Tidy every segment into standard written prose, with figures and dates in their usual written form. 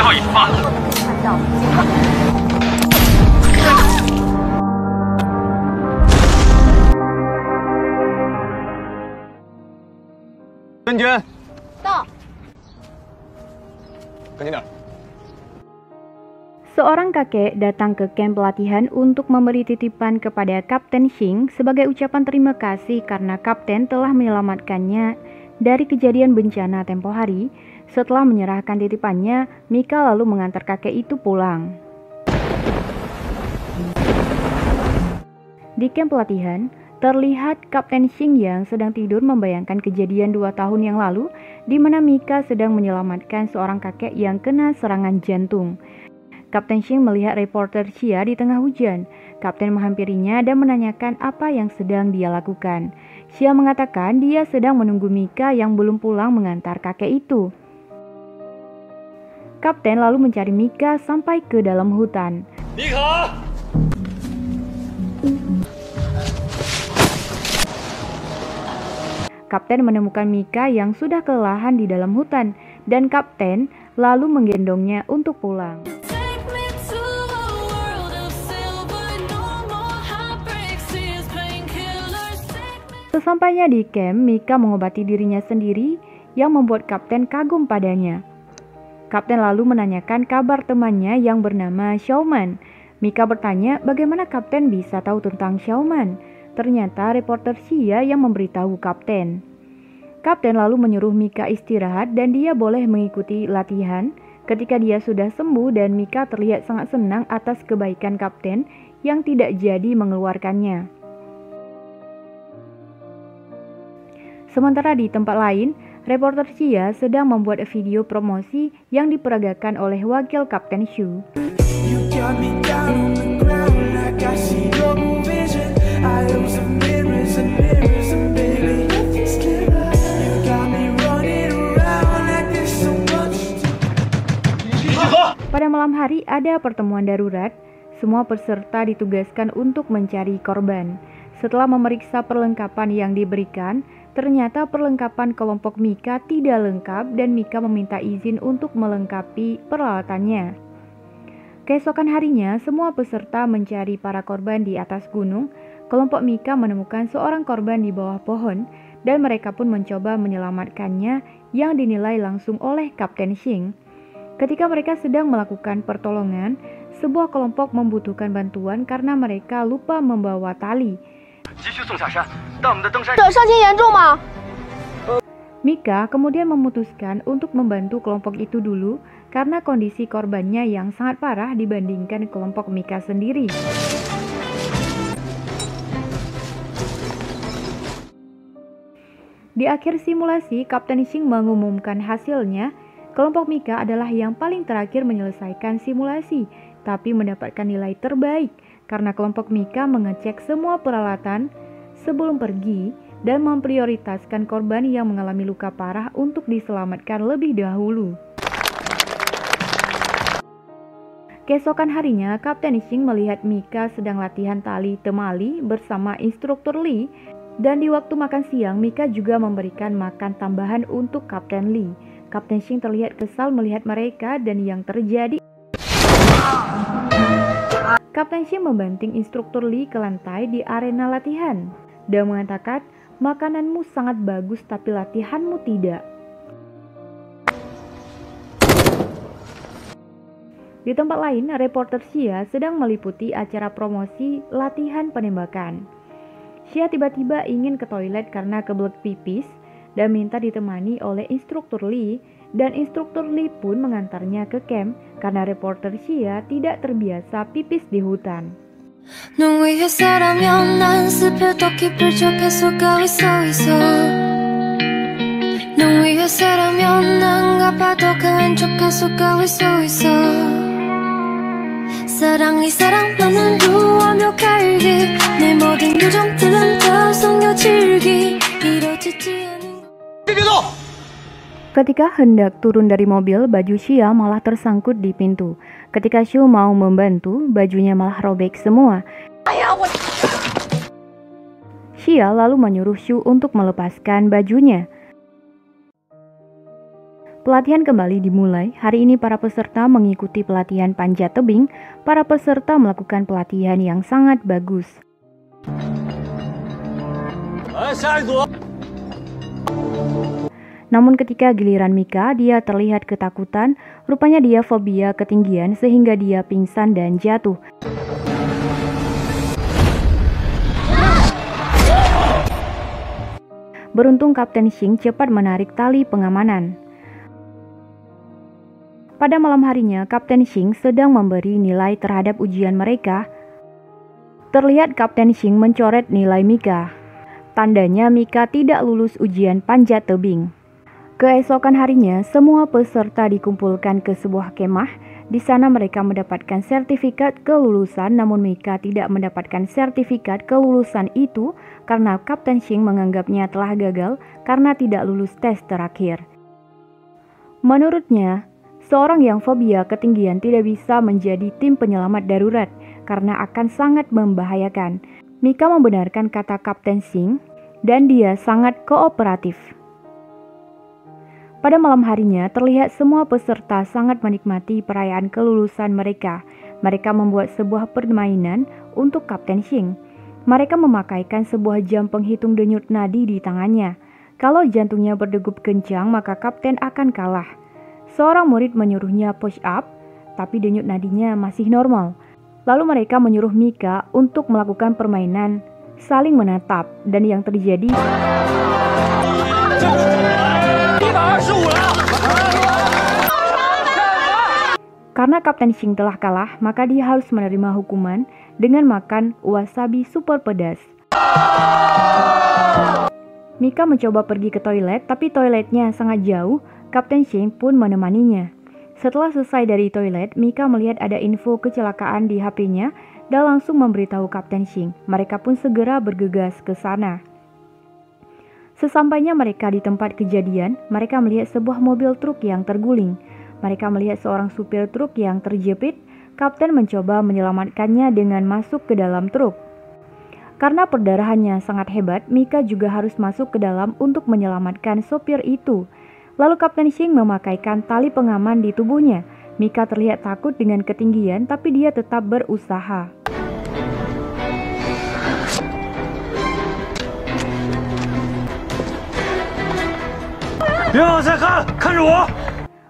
号已发。看到信号。真君，到。赶紧点。 Seorang kakek datang ke kamp pelatihan untuk memberi titipan kepada Kapten Shing sebagai ucapan terima kasih karena kapten telah menyelamatkannya dari kejadian bencana tempo hari. Setelah menyerahkan titipannya, Mika lalu mengantar kakek itu pulang. Di kamp pelatihan, terlihat Kapten Shing yang sedang tidur membayangkan kejadian 2 tahun yang lalu di mana Mika sedang menyelamatkan seorang kakek yang kena serangan jantung. Kapten Shing melihat reporter Xia di tengah hujan. Kapten menghampirinya dan menanyakan apa yang sedang dia lakukan. Xia mengatakan dia sedang menunggu Mika yang belum pulang mengantar kakek itu. Kapten lalu mencari Mika sampai ke dalam hutan. Mika! Kapten menemukan Mika yang sudah kelelahan di dalam hutan dan kapten lalu menggendongnya untuk pulang. Sesampainya di camp, Mika mengobati dirinya sendiri yang membuat kapten kagum padanya. Kapten lalu menanyakan kabar temannya yang bernama Xiaoman. Mika bertanya bagaimana kapten bisa tahu tentang Xiaoman. Ternyata reporter Xia yang memberitahu kapten. Kapten lalu menyuruh Mika istirahat dan dia boleh mengikuti latihan. Ketika dia sudah sembuh dan Mika terlihat sangat senang atas kebaikan kapten yang tidak jadi mengeluarkannya. Sementara di tempat lain, reporter Xia sedang membuat video promosi yang diperagakan oleh wakil Kapten Shu. Pada malam hari ada pertemuan darurat, semua peserta ditugaskan untuk mencari korban. Setelah memeriksa perlengkapan yang diberikan, ternyata perlengkapan kelompok Mika tidak lengkap dan Mika meminta izin untuk melengkapi peralatannya. Keesokan harinya, semua peserta mencari para korban di atas gunung. Kelompok Mika menemukan seorang korban di bawah pohon dan mereka pun mencoba menyelamatkannya yang dinilai langsung oleh Kapten Shing. Ketika mereka sedang melakukan pertolongan, sebuah kelompok membutuhkan bantuan karena mereka lupa membawa tali. Mika kemudian memutuskan untuk membantu kelompok itu dulu karena kondisi korbannya yang sangat parah dibandingkan kelompok Mika sendiri. Di akhir simulasi, Kapten Shing mengumumkan hasilnya. Kelompok Mika adalah yang paling terakhir menyelesaikan simulasi, tapi mendapatkan nilai terbaik karena kelompok Mika mengecek semua peralatan sebelum pergi dan memprioritaskan korban yang mengalami luka parah untuk diselamatkan lebih dahulu. Keesokan harinya, Kapten Shing melihat Mika sedang latihan tali temali bersama instruktur Lee, dan di waktu makan siang, Mika juga memberikan makan tambahan untuk Kapten Lee. Kapten Shing terlihat kesal melihat mereka dan yang terjadi. Kapten Shing membanting instruktur Lee ke lantai di arena latihan dan mengatakan, makananmu sangat bagus tapi latihanmu tidak. Di tempat lain, reporter Xia sedang meliputi acara promosi latihan penembakan. Xia tiba-tiba ingin ke toilet karena kebelet pipis dan minta ditemani oleh instruktur Lee, dan instruktur Lee pun mengantarnya ke camp karena reporter Xia tidak terbiasa pipis di hutan. Ketika hendak turun dari mobil, baju Xia malah tersangkut di pintu. Ketika Shu mau membantu, bajunya malah robek semua. Xia lalu menyuruh Shu untuk melepaskan bajunya. Pelatihan kembali dimulai. Hari ini para peserta mengikuti pelatihan panjat tebing. Para peserta melakukan pelatihan yang sangat bagus. Namun ketika giliran Mika, dia terlihat ketakutan. Rupanya dia fobia ketinggian sehingga dia pingsan dan jatuh. Beruntung Kapten Xing cepat menarik tali pengamanan. Pada malam harinya, Kapten Xing sedang memberi nilai terhadap ujian mereka. Terlihat Kapten Xing mencoret nilai Mika. Tandanya Mika tidak lulus ujian panjat tebing. Keesokan harinya, semua peserta dikumpulkan ke sebuah kemah. Di sana mereka mendapatkan sertifikat kelulusan, namun Mika tidak mendapatkan sertifikat kelulusan itu karena Kapten Xing menganggapnya telah gagal karena tidak lulus tes terakhir. Menurutnya, seorang yang fobia ketinggian tidak bisa menjadi tim penyelamat darurat karena akan sangat membahayakan. Mika membenarkan kata Kapten Xing dan dia sangat kooperatif. Pada malam harinya, terlihat semua peserta sangat menikmati perayaan kelulusan mereka. Mereka membuat sebuah permainan untuk Kapten Xing. Mereka memakaikan sebuah jam penghitung denyut nadi di tangannya. Kalau jantungnya berdegup kencang, maka kapten akan kalah. Seorang murid menyuruhnya push up, tapi denyut nadinya masih normal. Lalu mereka menyuruh Mika untuk melakukan permainan saling menatap, dan yang terjadi karena Kapten Xing telah kalah, maka dia harus menerima hukuman dengan makan wasabi super pedas. Mika mencoba pergi ke toilet, tapi toiletnya sangat jauh. Kapten Xing pun menemaninya. Setelah selesai dari toilet, Mika melihat ada info kecelakaan di HP-nya dan langsung memberitahu Kapten Xing. Mereka pun segera bergegas ke sana. Sesampainya mereka di tempat kejadian, mereka melihat sebuah mobil truk yang terguling. Mereka melihat seorang supir truk yang terjepit. Kapten mencoba menyelamatkannya dengan masuk ke dalam truk. Karena perdarahannya sangat hebat, Mika juga harus masuk ke dalam untuk menyelamatkan sopir itu. Lalu Kapten Xing memakaikan tali pengaman di tubuhnya. Mika terlihat takut dengan ketinggian, tapi dia tetap berusaha.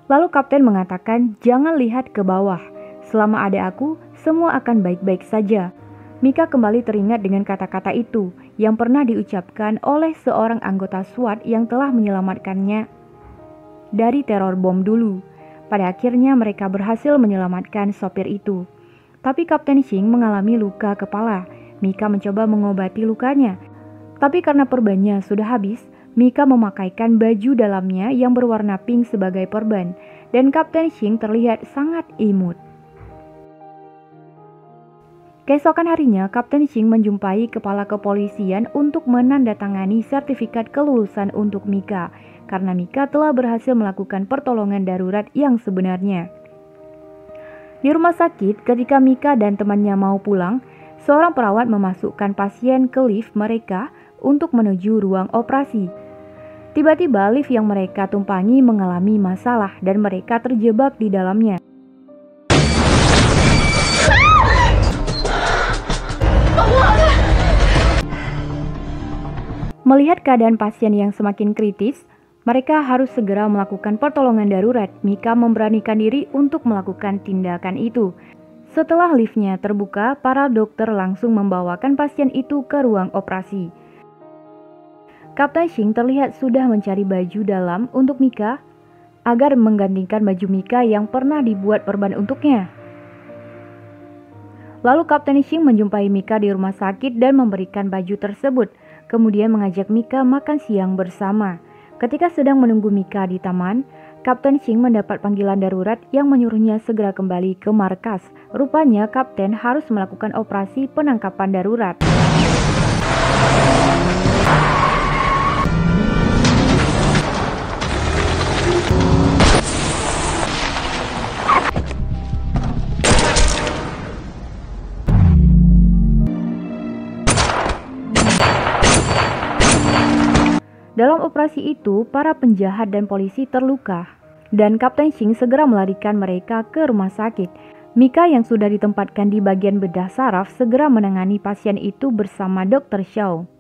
Lalu kapten mengatakan, jangan lihat ke bawah. Selama ada aku, semua akan baik-baik saja. Mika kembali teringat dengan kata-kata itu yang pernah diucapkan oleh seorang anggota SWAT yang telah menyelamatkannya dari teror bom dulu. Pada akhirnya mereka berhasil menyelamatkan sopir itu. Tapi Kapten Xing mengalami luka kepala. Mika mencoba mengobati lukanya. Tapi karena perbannya sudah habis, Mika memakaikan baju dalamnya yang berwarna pink sebagai perban, dan Kapten Xing terlihat sangat imut. Keesokan harinya, Kapten Xing menjumpai kepala kepolisian untuk menandatangani sertifikat kelulusan untuk Mika, karena Mika telah berhasil melakukan pertolongan darurat yang sebenarnya. Di rumah sakit, ketika Mika dan temannya mau pulang, seorang perawat memasukkan pasien ke lift mereka untuk menuju ruang operasi. Tiba-tiba lift yang mereka tumpangi mengalami masalah dan mereka terjebak di dalamnya. Melihat keadaan pasien yang semakin kritis, mereka harus segera melakukan pertolongan darurat. Mika memberanikan diri untuk melakukan tindakan itu. Setelah liftnya terbuka, para dokter langsung membawakan pasien itu ke ruang operasi. Kapten Xing terlihat sudah mencari baju dalam untuk Mika agar menggantikan baju Mika yang pernah dibuat perban untuknya. Lalu Kapten Xing menjumpai Mika di rumah sakit dan memberikan baju tersebut, kemudian mengajak Mika makan siang bersama. Ketika sedang menunggu Mika di taman, Kapten Xing mendapat panggilan darurat yang menyuruhnya segera kembali ke markas. Rupanya Kapten harus melakukan operasi penangkapan darurat. Dalam operasi itu, para penjahat dan polisi terluka. dan Kapten Shing segera melarikan mereka ke rumah sakit. Mika yang sudah ditempatkan di bagian bedah saraf segera menangani pasien itu bersama Dr. Xiao.